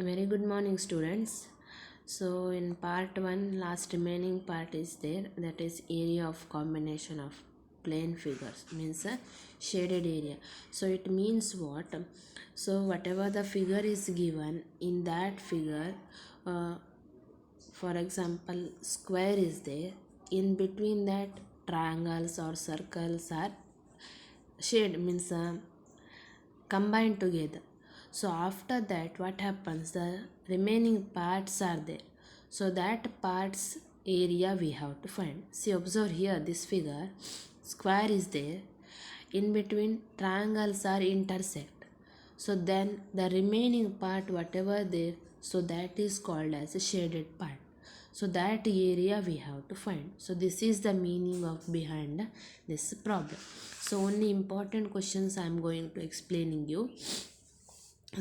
A very good morning, students. So, in part 1, last remaining part is there, that is area of combination of plane figures, means a shaded area. So, it means what? So, whatever the figure is given in that figure, uh, for example, square is there, in between that triangles or circles are shade, means combined together. So after that what happens, the remaining parts are there, so that parts area we have to find. See, observe here this figure, square is there, in between triangles are intersect, so then the remaining part whatever there, so that is called as a shaded part. So that area we have to find. So this is the meaning of behind this problem. So only important questions I am going to explaining you.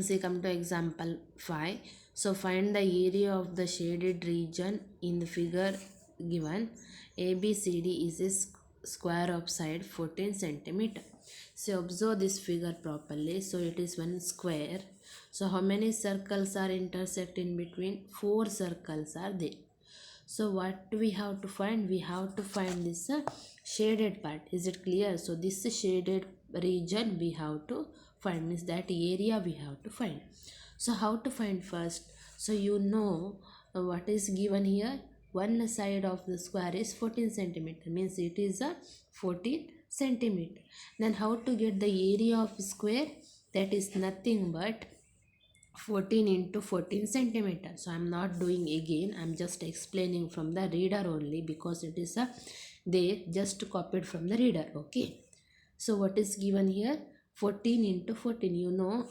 Say come to example 5. So find the area of the shaded region in the figure given. ABCD is a square of side 14 centimeter. So observe this figure properly. So it is one square. So how many circles are intersect in between? 4 circles are there. So what we have to find? We have to find this shaded part. Is it clear? So this shaded region we have to find, is that area we have to find. So how to find first? So you know what is given here. One side of the square is 14 centimeter, means it is a 14 centimeter. Then how to get the area of square? That is nothing but 14 into 14 centimeter. So I'm not doing again, I'm just explaining from the reader only, because it is a they just copied from the reader. Okay, so what is given here? 14 into 14, you know,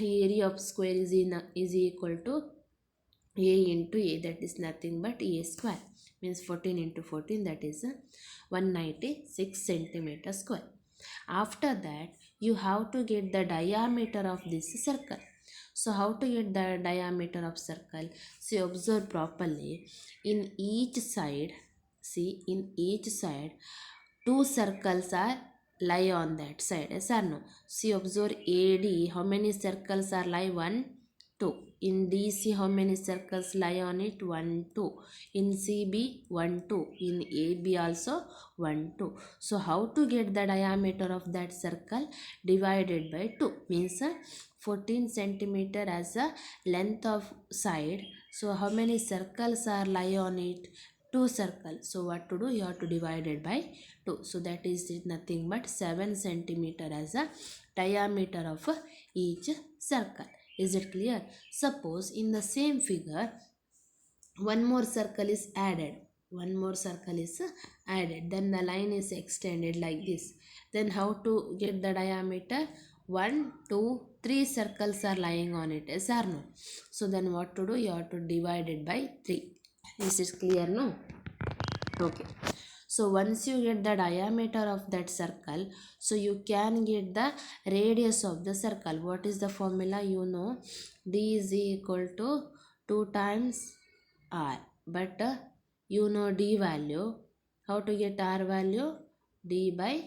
area of square is equal to a into a, that is nothing but a square, means 14 into 14, that is 196 centimeter square. After that you have to get the diameter of this circle. So how to get the diameter of circle? See, observe properly. In each side, see, in each side, two circles are lie on that side. Yes or no? See, observe AD. How many circles are lie? 1, 2. In DC, how many circles lie on it? 1, 2. In CB, 1, 2. In AB also 1, 2. So how to get the diameter of that circle? Divided by 2, means 14 centimeter as a length of side. So how many circles are lie on it? 2 circles. So what to do? You have to divide it by 2. So that is nothing but 7 centimeter as a diameter of each circle. Is it clear? Suppose in the same figure one more circle is added. One more circle is added. Then the line is extended like this. Then how to get the diameter? 1, 2, 3 circles are lying on it. Yes or no? So then what to do? You have to divide it by 3. Is it clear? No? Okay. So once you get the diameter of that circle, so you can get the radius of the circle. What is the formula? You know, D is equal to 2 times R. But you know D value. How to get R value? D by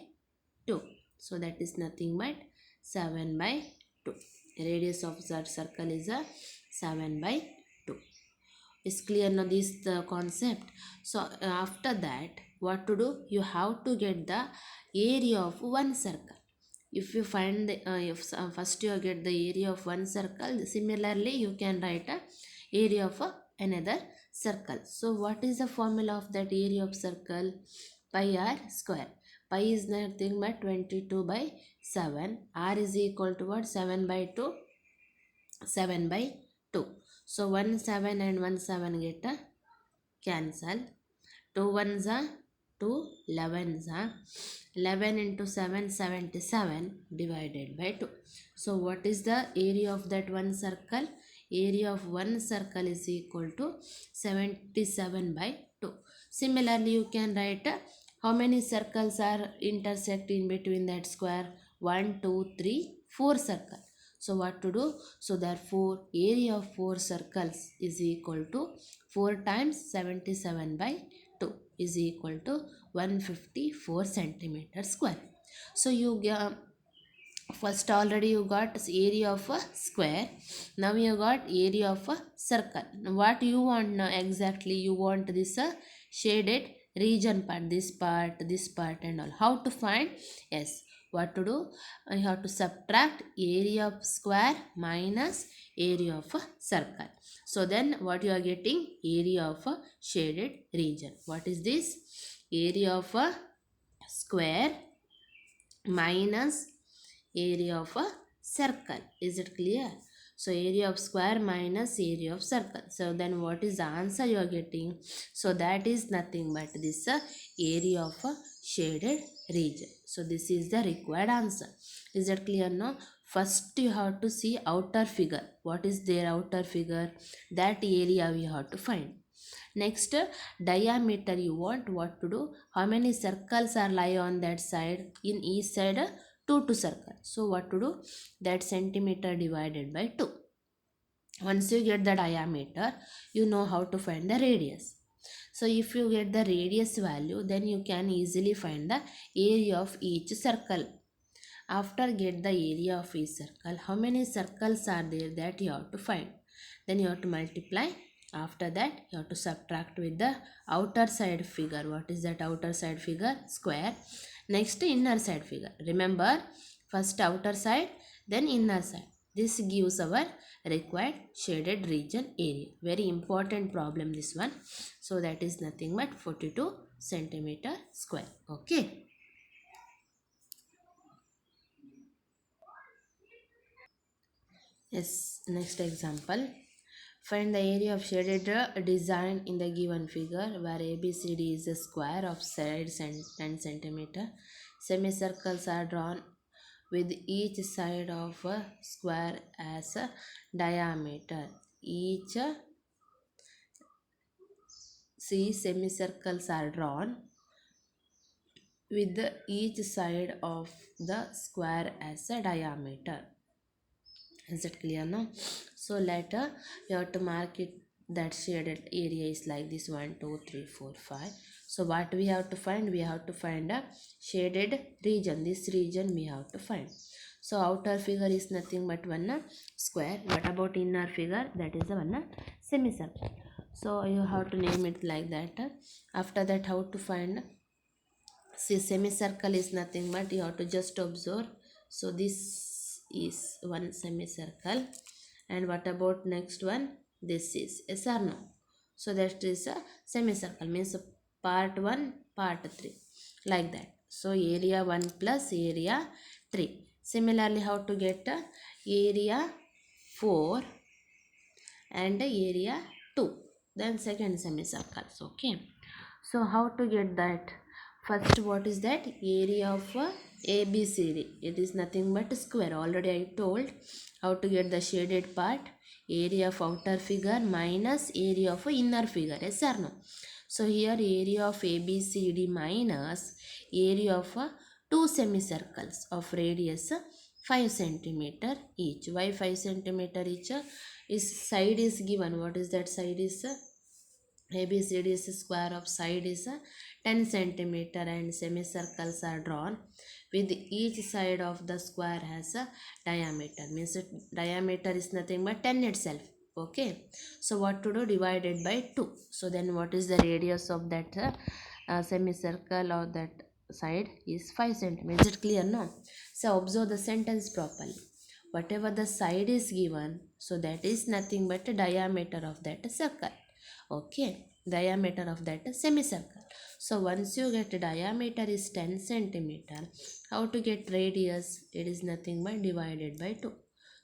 2. So that is nothing but 7 by 2. Radius of that circle is a 7 by 2. Is clear now this the concept? So after that what to do? You have to get the area of one circle. If you find the, if first you get the area of one circle, similarly you can write a area of another circle. So what is the formula of that area of circle? Pi r square. Pi is nothing but 22 by 7. R is equal to what? 7 by 2. 7 by 2. So 1 7 and 1 7 get cancel. 2 ones are 2 11s are 11 into 7 77 divided by 2. So what is the area of that one circle? Area of one circle is equal to 77 by 2. Similarly you can write how many circles are intersect in between that square? 1 2 3 4 circles. So what to do? So therefore area of 4 circles is equal to 4 times 77 by 2 is equal to 154 centimeter square. So you First already you got area of a square, now you got area of a circle. Now what you want now exactly, you want this shaded region part, this part and all. How to find? Yes, what to do? You have to subtract area of square minus area of a circle. So then what you are getting? Area of a shaded region. What is this? Area of a square minus area of a circle. Is it clear? So area of square minus area of circle. So then what is the answer you are getting? So that is nothing but this area of a shaded region. So this is the required answer. Is that clear now? First you have to see outer figure. What is their outer figure? That area we have to find. Next, diameter you want. What to do? How many circles are lie on that side? In each side, 2 circle. So what to do? That centimeter divided by 2. Once you get the diameter, you know how to find the radius. So if you get the radius value, then you can easily find the area of each circle. After get the area of each circle, how many circles are there, that you have to find. Then you have to multiply. After that you have to subtract with the outer side figure. What is that outer side figure? Square. Next, inner side figure. Remember, first outer side, then inner side. This gives our required shaded region area. Very important problem this one. So that is nothing but 42 centimeter square. Okay. Yes, next example. Find the area of shaded design in the given figure where ABCD is a square of sides and 10 centimeter. Semicircles are drawn with each side of a square as a diameter. Each semicircles are drawn with each side of the square as a diameter. Is it clear now? So later you have to mark it, that shaded area is like this: 1 2 3 4 5. So what we have to find? We have to find a shaded region. This region we have to find. So outer figure is nothing but one square. What about inner figure? That is the one semicircle. So you have to name it like that. After that, how to find? See, semicircle is nothing but you have to just observe. So this is one semicircle, and what about next one? This is, yes or no? So that is a semicircle, means part 1 part 3, like that. So area 1 plus area 3. Similarly, how to get area 4 and area 2, then second semicircles. Okay, so how to get that? First, what is that? Area of ABCD. It is nothing but square. Already I told how to get the shaded part. Area of outer figure minus area of inner figure. Yes or no? So here area of ABCD minus area of two semicircles of radius 5 centimeter each. Why 5 centimeter each? Is side is given. What is that side is? ABCD is square of side is 10 centimeter and semicircles are drawn with each side of the square has a diameter. Means diameter is nothing but 10 itself. Okay. So what to do? Divided by 2. So then what is the radius of that semicircle or that side is 5 centimeters. Is it clear now? So observe the sentence properly. Whatever the side is given, so that is nothing but a diameter of that circle. Okay, diameter of that semicircle. So once you get diameter is 10 centimeter, how to get radius? It is nothing but divided by 2.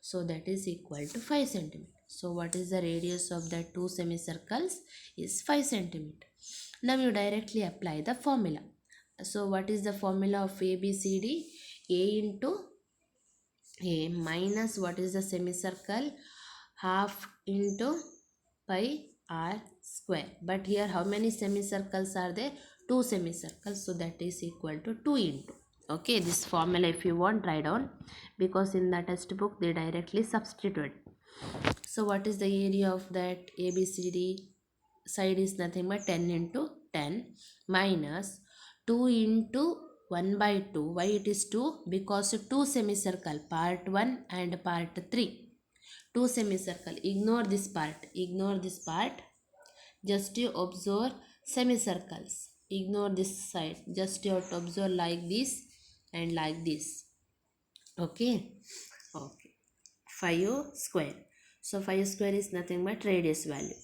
So that is equal to 5 centimeter. So what is the radius of that two semicircles? Is 5 centimeter. Now you directly apply the formula. So what is the formula of ABCD? A into A minus what is the semicircle? Half into pi r square. But here how many semicircles are there? 2 semicircles. So that is equal to 2 into. Okay, this formula if you want, write down, because in the textbook they directly substituted. So what is the area of that ABCD? Side is nothing but 10 into 10 minus 2 into 1 by 2. Why it is 2? Because two semicircle, part 1 and part 3. Two semicircle. Ignore this part. Ignore this part. Just you observe semicircles. Ignore this side. Just you have to observe like this and like this. Okay. Okay. 5 square. So 5 square is nothing but radius value.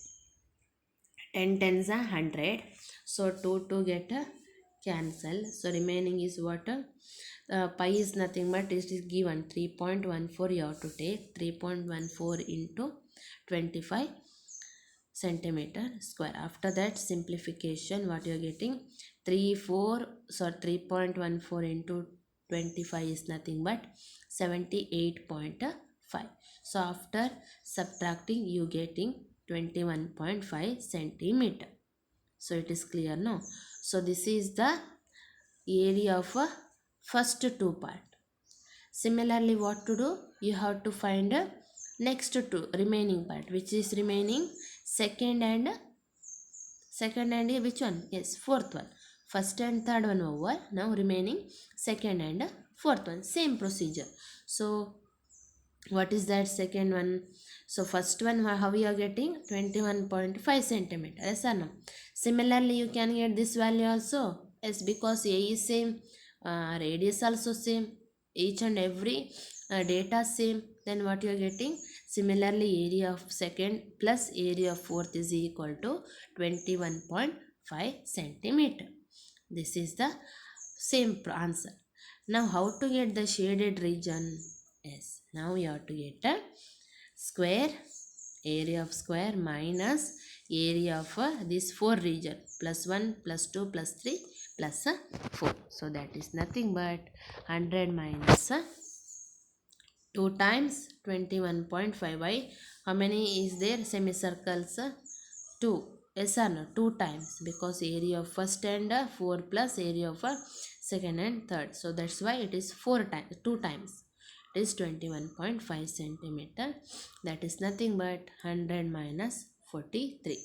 10 tens are 100. So 2 get a cancel. So remaining is what? Pi is nothing but it is given 3.14. You have to take 3.14 into 25 centimeter square. After that simplification, what you are getting? 3.14 into 25 is nothing but 78.5. So after subtracting, you getting 21.5 centimeter. So it is clear now. So this is the area of first two part. Similarly, what to do? You have to find next two remaining part, which is remaining second and which one? Yes, fourth one. First and third one over. Now remaining second and fourth one. Same procedure. So what is that second one? So first one, how we are getting? 21.5 centimeter. Yes or no? Similarly, you can get this value also. Yes, because A is same, radius also same, each and every data same. Then what you are getting? Similarly, area of second plus area of fourth is equal to 21.5 centimeter. This is the same answer. Now how to get the shaded region? Yes, now you have to get a square, area of square minus area of this 4 region, plus 1 plus 2 plus 3 plus 4. So that is nothing but 100 minus 2 times 21.5. Why? How many is there? Semicircles? 2. Yes or no? 2 times, because area of first and 4 plus area of second and third. So that's why it is 4 times, 2 times. It is 21.5 centimeter. That is nothing but 100 minus 43.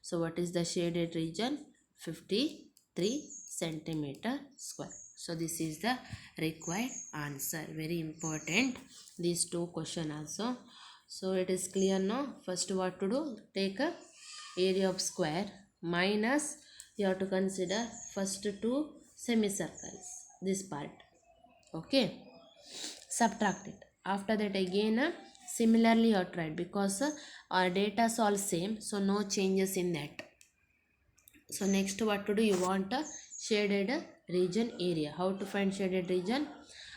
So what is the shaded region? 53 centimeter square. So this is the required answer. Very important, these two question also. So it is clear now. First what to do? Take a area of square minus, you have to consider first two semicircles, this part. Okay, subtract it. After that again similarly you have tried, because our data is all same, so no changes in that. So next what to do? You want a shaded region area. How to find shaded region?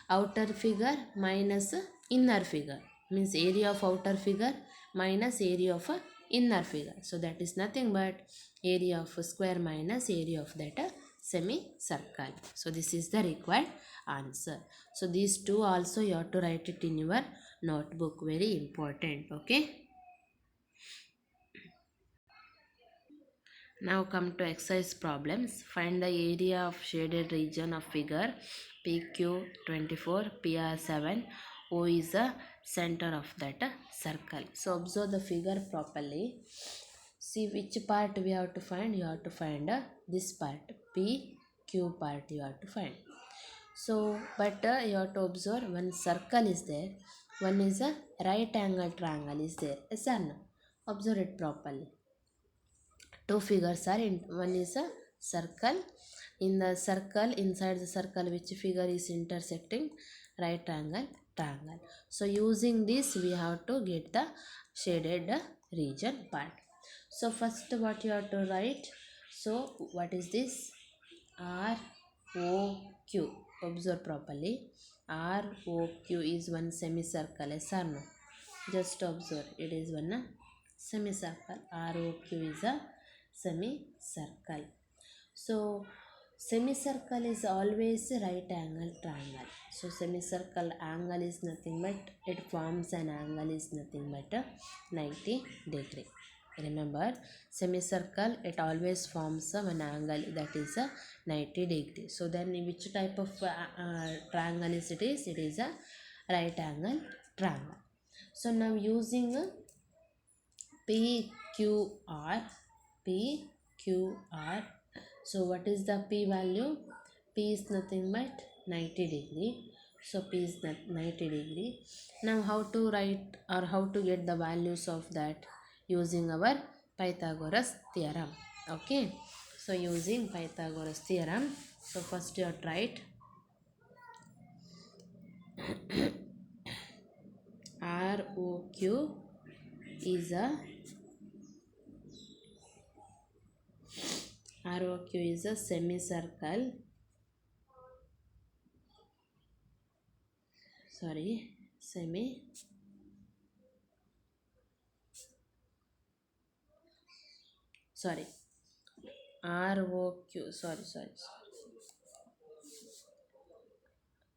Outer figure minus inner figure, means area of outer figure minus area of inner figure. So that is nothing but area of a square minus area of that semicircle. So this is the required answer. So these two also you have to write it in your notebook. Very important. Okay. Now come to exercise problems. Find the area of shaded region of figure PQ24, PR7. O is the center of that circle. So observe the figure properly. See which part we have to find. You have to find this part, PQ part you have to find. So but you have to observe one circle is there. One is a right angle triangle is there. Yes or no? Observe it properly. Two figures are in, one is a circle. In the circle, inside the circle, which figure is intersecting? Right angle triangle. So using this we have to get the shaded region part. So first what you have to write? So what is this? R O Q. Observe properly. R O Q is one semicircle. Yes or no? Just observe, it is one semicircle. R O Q is a semicircle. So semicircle is always right angle triangle. So semicircle angle is nothing but, it forms an angle is nothing but 90 degree. Remember, semicircle it always forms an angle that is 90 degree. So then which type of triangle is it? It is a right angle triangle. So now using PQR. So what is the P value? P is nothing but 90 degree. So P is 90 degree. Now how to write or how to get the values of that? Using our Pythagoras theorem. Okay. So using Pythagoras theorem. So first you have to write ROQ is a semicircle. Sorry, ROQ.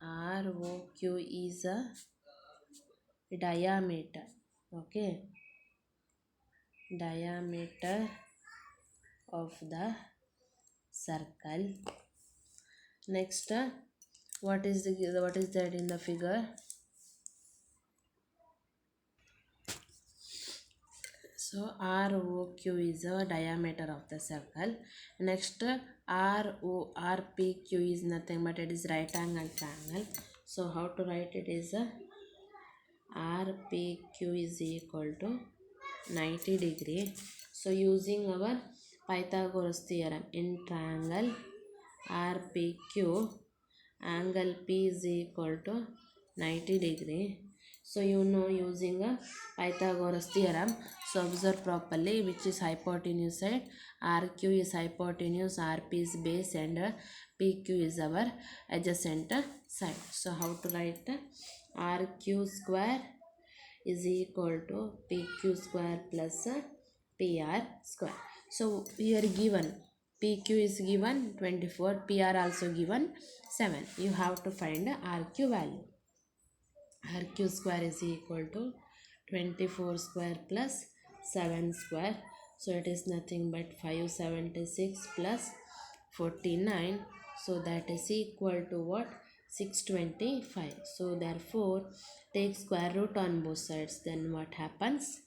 ROQ is a diameter. Okay, diameter of the circle. Next, what is that in the figure? So ROQ is the diameter of the circle. Next, RPQ is nothing but it is right angle triangle. So how to write it is RPQ is equal to 90 degree. So using our Pythagoras theorem, in triangle RPQ, angle P is equal to 90 degree. So you know, using a Pythagoras theorem, so observe properly, which is hypotenuse side. RQ is hypotenuse, RP is base, and PQ is our adjacent side. So how to write? RQ square is equal to PQ square plus PR square. So here given PQ is given 24, PR also given 7. You have to find the RQ value. RQ square is equal to 24 square plus 7 square. So it is nothing but 576 plus 49. So that is equal to what? 625. So therefore take square root on both sides. Then what happens?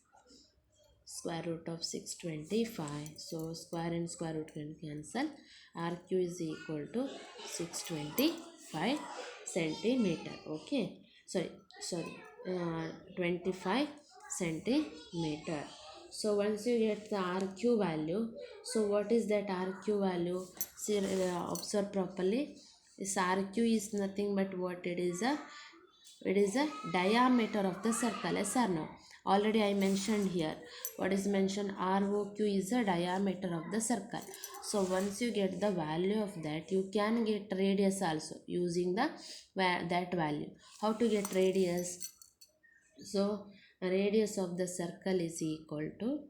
Square root of 625. So square and square root can cancel. RQ is equal to 625 centimeter. Okay. Sorry. 25 centimeter. So once you get the RQ value, so what is that RQ value? See, observe properly. This RQ is nothing but what it is a diameter of the circle. Yes or no? Already I mentioned here. What is mentioned? ROQ is a diameter of the circle. So once you get the value of that, you can get radius also using that value. How to get radius? So radius of the circle is equal to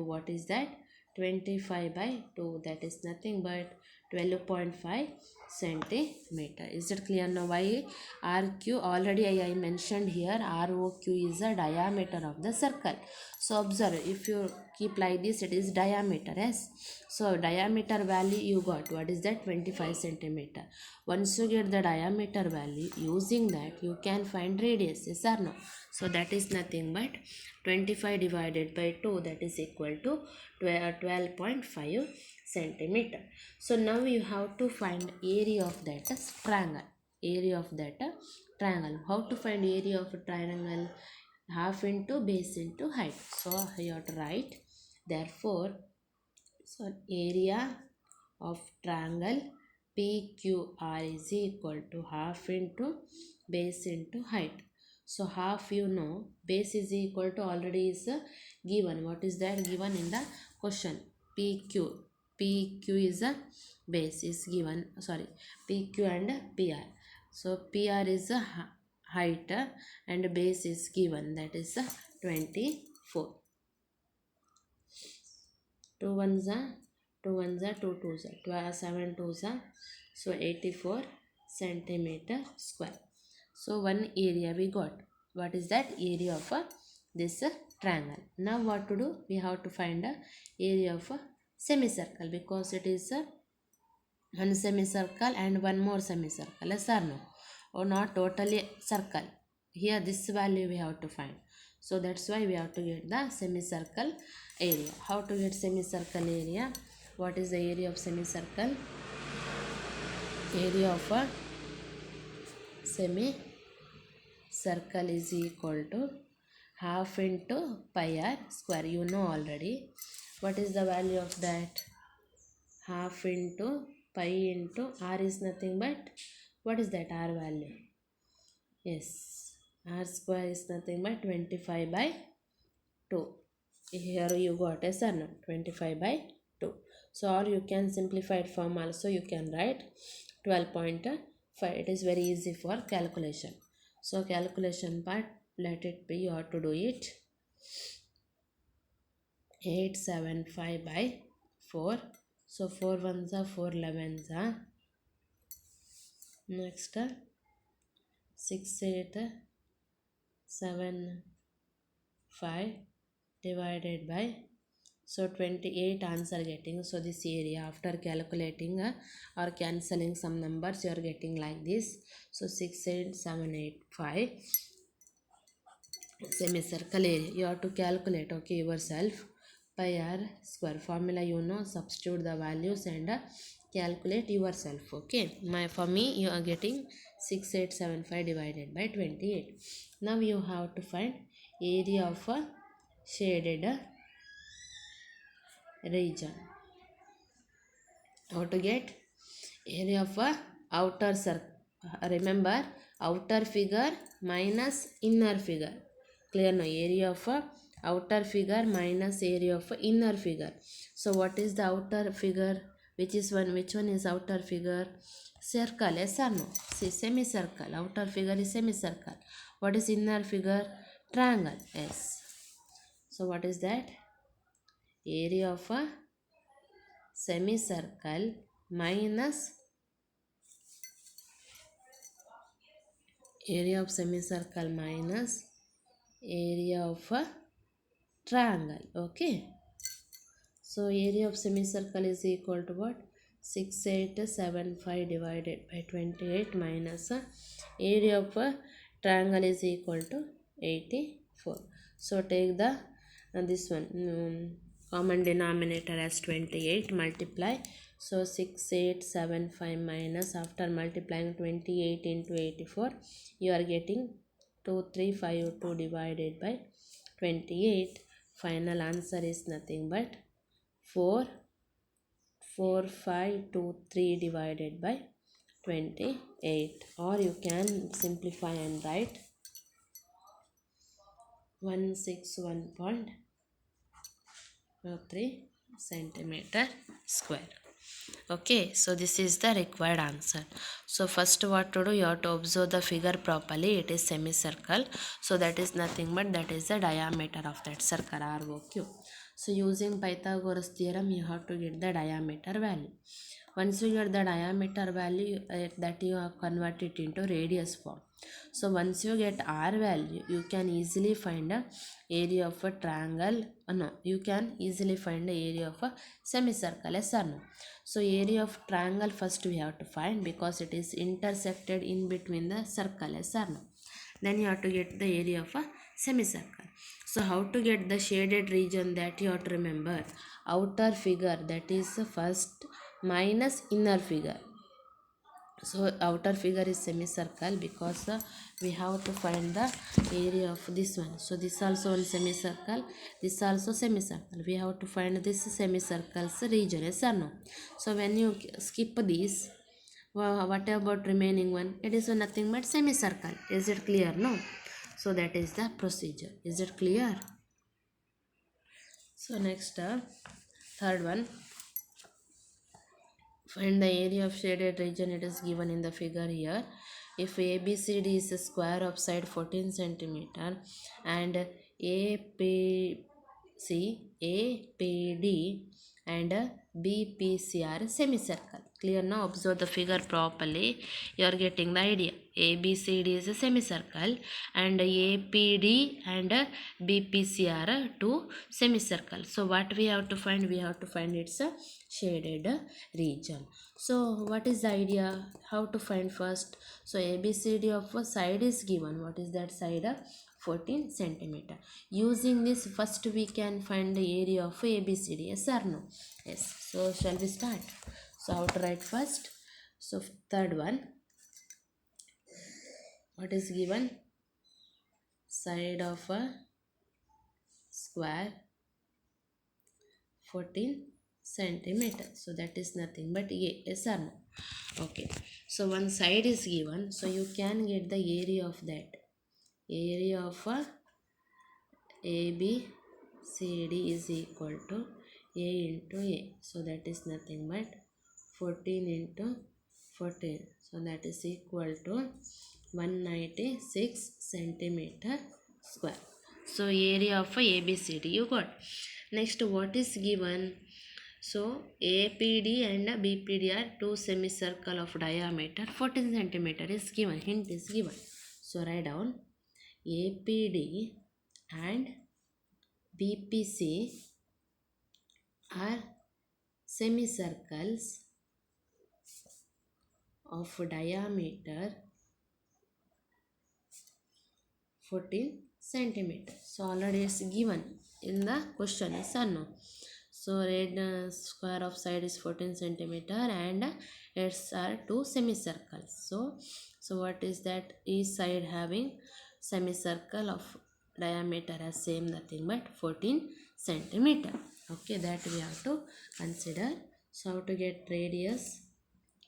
what is that? 25 by 2, that is nothing but 12.5 centimeter. Is it clear now? Why RQ? Already I mentioned here, ROQ is a diameter of the circle. So observe, if you keep like this, it is diameter. Yes. So diameter value you got. What is that? 25 centimeter. Once you get the diameter value, using that you can find radius. Yes or no? So that is nothing but 25 divided by 2, that is equal to 12.5 centimeter. So now you have to find area of that triangle. How to find area of a triangle? Half into base into height. So you have to write, therefore, so area of triangle PQR is equal to half into base into height. So half, you know, base is equal to, already is given. What is that given in the question? PQ is a base is given. Sorry, PQ and PR. So PR is a height and base is given, that is 24. 2 ones are 2 twos are 12, 7 twos are, so 84 centimeter square. So one area we got. What is that? Area of this triangle. Now what to do? We have to find a area of a semicircle, because it is one semicircle and one more semicircle. Yes or no? Or not totally circle. Here this value we have to find. So that's why we have to get the semicircle area. How to get semicircle area? What is the area of semicircle? Area of a semicircle is equal to half into pi r square. You know already. What is the value of that? Half into pi into r is nothing but, what is that r value? Yes, r square is nothing but 25 by 2. Here you got a sir, 25 by 2. So or you can simplified form also you can write 12.5. It is very easy for calculation. So calculation part, let it be, you have to do it. 875 by 4. So 4 ones are 4 11s are. Next 6 8 7 5 divided by, so 28 answer getting. So this area after calculating or cancelling some numbers you are getting like this. So 6 8 7 8 5 semicircle area you have to calculate, okay, yourself. Pi r square formula you know, substitute the values and calculate yourself, okay. For me you are getting 6875 divided by 28. Now you have to find area of a shaded region. How to get area of a outer circle? Remember, outer figure minus inner figure. Clear now? Area of a outer figure minus area of a inner figure. So what is the outer figure? Which is one? Which one is outer figure? Circle, yes or no? See, semicircle. Outer figure is semicircle. What is inner figure? Triangle. Yes. So what is that? Area of a semicircle minus area of semicircle minus area of a triangle, okay. So area of semicircle is equal to what? 6875 divided by 28 minus area of a triangle is equal to 84. So take the this one common denominator as 28, multiply. So 6875 minus, after multiplying 28 into 84 you are getting 2352 divided by 28. Final answer is nothing but 44523 divided by 28, or you can simplify and write 161.03 centimeter square. Okay, so this is the required answer. So first what to do, you have to observe the figure properly. It is semicircle, so that is nothing but that is the diameter of that circle, ROQ. So using Pythagoras theorem you have to get the diameter value. Once you get the diameter value, that you have converted into radius form. So once you get r value, you can easily find a area of a triangle. No, you can easily find the area of a semicircle, yes or no? So area of triangle first we have to find, because it is intersected in between the circle, yes or no? Then you have to get the area of a semicircle. So how to get the shaded region, that you have to remember. Outer figure, that is first, minus inner figure. So outer figure is semicircle, because we have to find the area of this one. So this also one semicircle, this also semicircle. We have to find this semicircle's region, yes or no? So when you skip this, what about remaining one? It is nothing but semicircle. Is it clear? No. So that is the procedure. Is it clear? So next, third one. Find the area of shaded region. It is given in the figure here. If ABCD is a square of side 14 centimeter and APD and BPC are a semicircle. Clear now? Observe the figure properly. You are getting the idea. ABCD is a semicircle and APD and BPC are two semicircles. So what we have to find? We have to find its shaded region. So what is the idea? How to find first? So ABCD of a side is given. What is that side? 14 centimeter. Using this, first we can find the area of ABCD. Yes or no? Yes. So shall we start? So how to write first? So third one. What is given? Side of a square 14 centimeter. So that is nothing but A. Yes or no? Okay. So one side is given. So you can get the area of that. Area of a ABCD is equal to A into A. So that is nothing but 14 into 14. So that is equal to 196 centimeter square. So area of ABCD you got. Next, what is given? So APD and BPD are two semicircle of diameter 14 centimeter is given. Hint is given. So write down APD and BPC are semicircles of diameter 14 centimeter. So already it's given in the question, yes or no? So red square of side is 14 centimeter and it's are two semicircles. So what is that? Each side having semicircle of diameter as same nothing but 14 centimeter. Okay, that we have to consider. So how to get radius?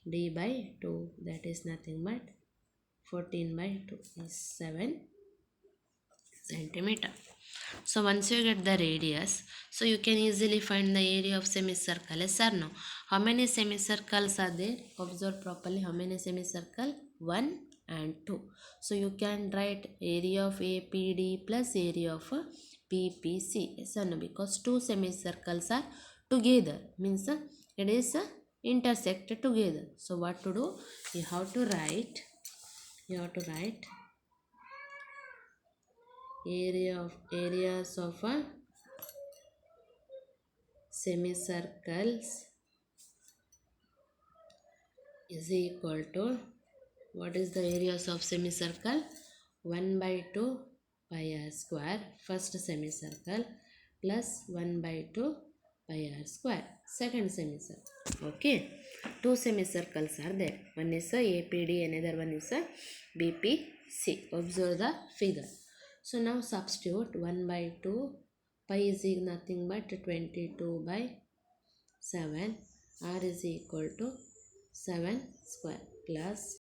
D by 2, that is nothing but 14 by 2 is 7 centimeter. So once you get the radius, so you can easily find the area of semicircle. Yes or no? How many semicircles are there? Observe properly. How many semicircle? 1 and 2. So you can write area of APD plus area of BPC. Yes or no? Because two semicircles are together. Means it is intersected together. So what to do? You have to write areas of semicircles is equal to, what is the areas of semicircle? 1 by 2 pi r square first semicircle plus 1 by 2 pi r square second semicircle. Okay, two semicircles are there. One is a APD, another one is a BPC. Observe the figure. So now substitute 1 by 2 pi is nothing but 22 by 7. R is equal to 7 square plus